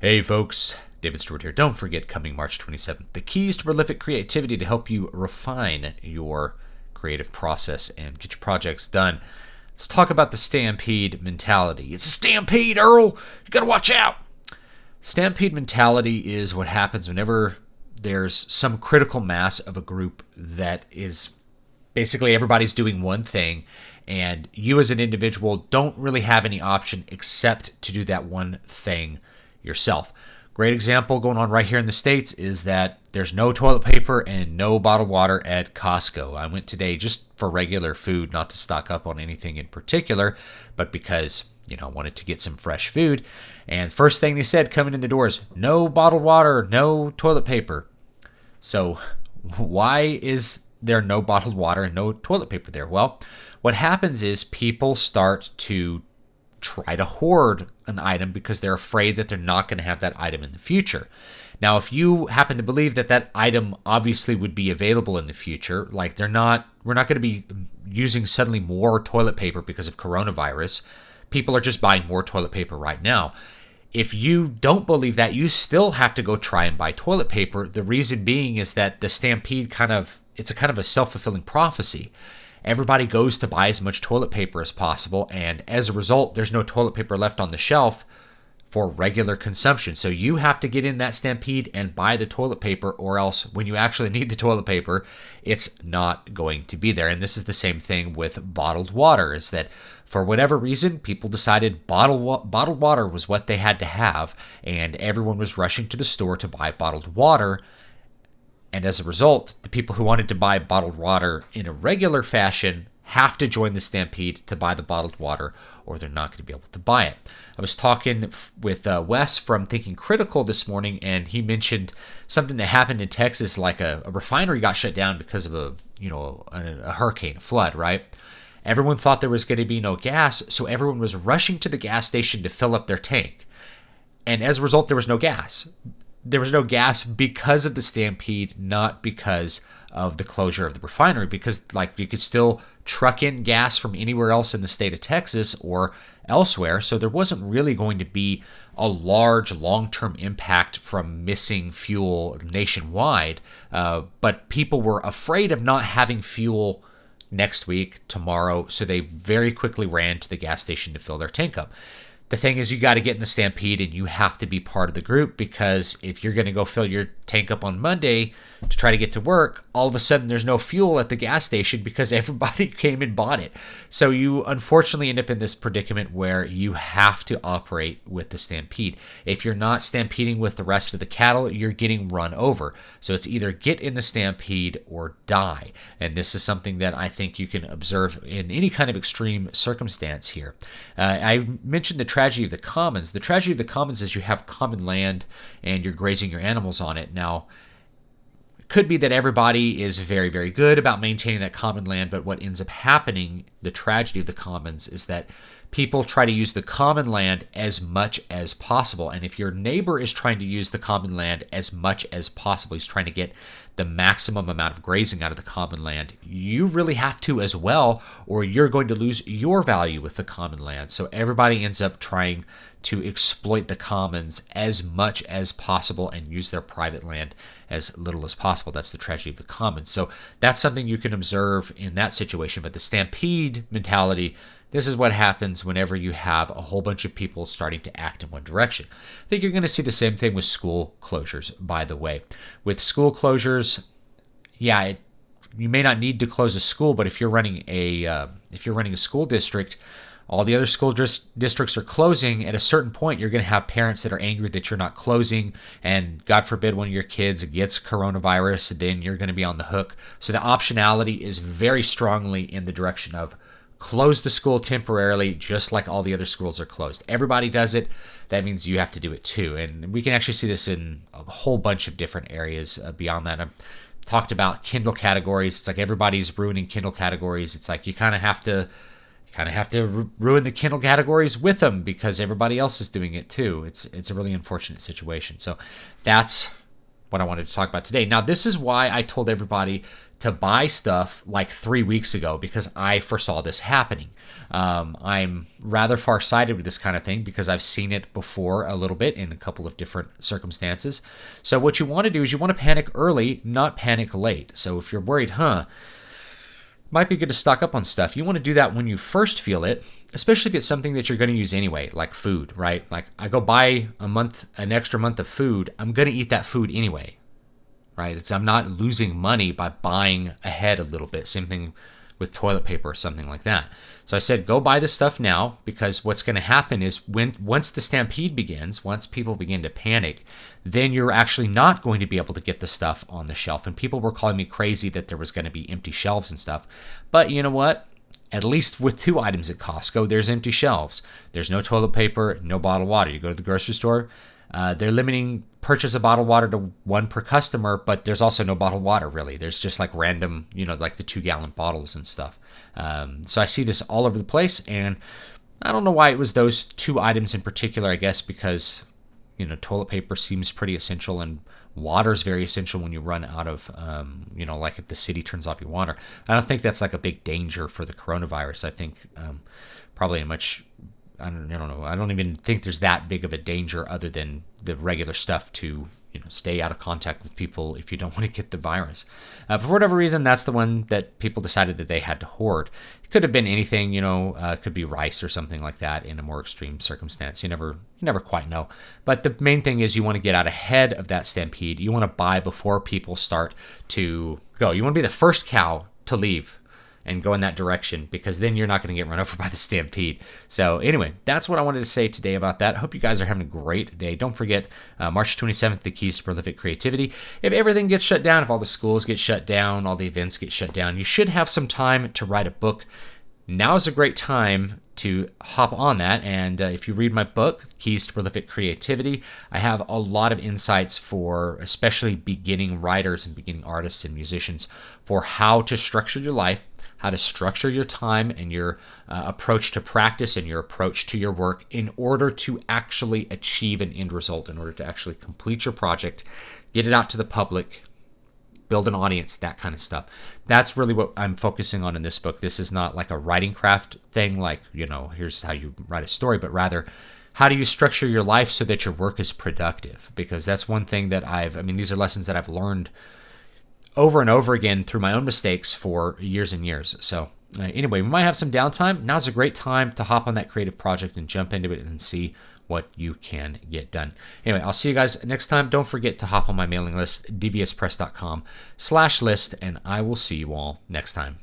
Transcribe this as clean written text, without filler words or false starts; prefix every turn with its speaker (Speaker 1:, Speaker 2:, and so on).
Speaker 1: Hey folks, David Stewart here. Don't forget, coming March 27th, the keys to prolific creativity to help you refine your creative process and get your projects done. Let's talk about the Stampede mentality. It's a stampede, Earl! You gotta watch out! Stampede mentality is what happens whenever there's some critical mass of a group that is basically everybody's doing one thing, and you as an individual don't really have any option except to do that one thing yourself. Great example going on right here in the States is that there's no toilet paper and no bottled water at Costco. I went today just for regular food, not to stock up on anything in particular, but because, I wanted to get some fresh food. And first thing they said coming in the doors, no bottled water, no toilet paper. So why is there no bottled water and no toilet paper there? Well, what happens is people start to try to hoard an item because they're afraid that they're not going to have that item in the future. Now, if you happen to believe that that item obviously would be available in the future, like we're not going to be using suddenly more toilet paper because of coronavirus. People are just buying more toilet paper right now. If you don't believe that, you still have to go try and buy toilet paper. The reason being is that the Stampede it's a kind of a self-fulfilling prophecy. Everybody goes to buy as much toilet paper as possible, and as a result, there's no toilet paper left on the shelf for regular consumption. So you have to get in that Stampede and buy the toilet paper, or else when you actually need the toilet paper, it's not going to be there. And this is the same thing with bottled water, is that for whatever reason, people decided bottled water was what they had to have, and everyone was rushing to the store to buy bottled water. And as a result, the people who wanted to buy bottled water in a regular fashion have to join the Stampede to buy the bottled water, or they're not going to be able to buy it. I was talking with Wes from Thinking Critical this morning, and he mentioned something that happened in Texas, like a refinery got shut down because of a hurricane, a flood, right? Everyone thought there was going to be no gas, so everyone was rushing to the gas station to fill up their tank. And as a result, there was no gas. There was no gas because of the Stampede, not because of the closure of the refinery, because you could still truck in gas from anywhere else in the state of Texas or elsewhere. So there wasn't really going to be a large long-term impact from missing fuel nationwide. But people were afraid of not having fuel next week, tomorrow. So they very quickly ran to the gas station to fill their tank up. The thing is, you got to get in the Stampede and you have to be part of the group, because if you're going to go fill your tank up on Monday to try to get to work, all of a sudden there's no fuel at the gas station because everybody came and bought it. So you unfortunately end up in this predicament where you have to operate with the Stampede. If you're not stampeding with the rest of the cattle, you're getting run over. So it's either get in the Stampede or die. And this is something that I think you can observe in any kind of extreme circumstance here. I mentioned the tragedy of the commons. The tragedy of the commons is you have common land and you're grazing your animals on it. Now, it could be that everybody is very, very good about maintaining that common land, but what ends up happening, the tragedy of the commons, is that people try to use the common land as much as possible. And if your neighbor is trying to use the common land as much as possible, he's trying to get the maximum amount of grazing out of the common land, you really have to as well, or you're going to lose your value with the common land. So everybody ends up trying to exploit the commons as much as possible and use their private land as little as possible. That's the tragedy of the commons. So that's something you can observe in that situation. But the Stampede mentality, this is what happens whenever you have a whole bunch of people starting to act in one direction. I think you're going to see the same thing with school closures, by the way. With school closures, you may not need to close a school, but if you're running a school district, all the other school districts are closing. At a certain point, you're going to have parents that are angry that you're not closing, and God forbid one of your kids gets coronavirus, then you're going to be on the hook. So the optionality is very strongly in the direction of close the school temporarily, just like all the other schools are closed. Everybody does it. That means you have to do it too. And we can actually see this in a whole bunch of different areas beyond that. I've talked about Kindle categories. It's like everybody's ruining Kindle categories. It's like you kind of have to ruin the Kindle categories with them because everybody else is doing it too. It's a really unfortunate situation. So that's what I wanted to talk about today. Now, this is why I told everybody to buy stuff like 3 weeks ago, because I foresaw this happening. I'm rather far-sighted with this kind of thing because I've seen it before a little bit in a couple of different circumstances. So what you want to do is you want to panic early, not panic late. So if you're worried, might be good to stock up on stuff, you want to do that when you first feel it, especially if it's something that you're going to use anyway, like food, right? Like I go buy an extra month of food, I'm going to eat that food anyway, right? I'm not losing money by buying ahead a little bit. Same thing with toilet paper or something like that. So I said, go buy this stuff now, because what's going to happen is once the stampede begins, once people begin to panic, then you're actually not going to be able to get the stuff on the shelf. And people were calling me crazy that there was going to be empty shelves and stuff. But you know what? At least with 2 items at Costco, there's empty shelves. There's no toilet paper, no bottled water. You go to the grocery store, they're limiting purchase of bottled water to 1 per customer, but there's also no bottled water really. There's just like random, like the 2-gallon bottles and stuff. So I see this all over the place, and I don't know why it was those 2 items in particular. I guess because toilet paper seems pretty essential, and water is very essential when you run out of, like if the city turns off your water. I don't think that's like a big danger for the coronavirus. I think probably I don't know. I don't even think there's that big of a danger other than the regular stuff to, stay out of contact with people if you don't want to get the virus. But for whatever reason, that's the one that people decided that they had to hoard. It could have been anything, it could be rice or something like that in a more extreme circumstance. You never quite know. But the main thing is you want to get out ahead of that stampede. You want to buy before people start to go. You want to be the first cow to leave and go in that direction, because then you're not going to get run over by the stampede. So anyway, that's what I wanted to say today about that. I hope you guys are having a great day. Don't forget, March 27th, the keys to prolific creativity. If everything gets shut down, if all the schools get shut down, all the events get shut down, you should have some time to write a book. Now is a great time to hop on that. And if you read my book, Keys to Prolific Creativity, I have a lot of insights for especially beginning writers and beginning artists and musicians for how to structure your life, how to structure your time and your approach to practice and your approach to your work in order to actually achieve an end result, in order to actually complete your project, get it out to the public, build an audience, that kind of stuff. That's really what I'm focusing on in this book. This is not like a writing craft thing, like, here's how you write a story, but rather, how do you structure your life so that your work is productive? Because that's one thing that these are lessons that I've learned over and over again through my own mistakes for years and years. So anyway, we might have some downtime. Now's a great time to hop on that creative project and jump into it and see what you can get done. Anyway, I'll see you guys next time. Don't forget to hop on my mailing list, dvspress.com/list, and I will see you all next time.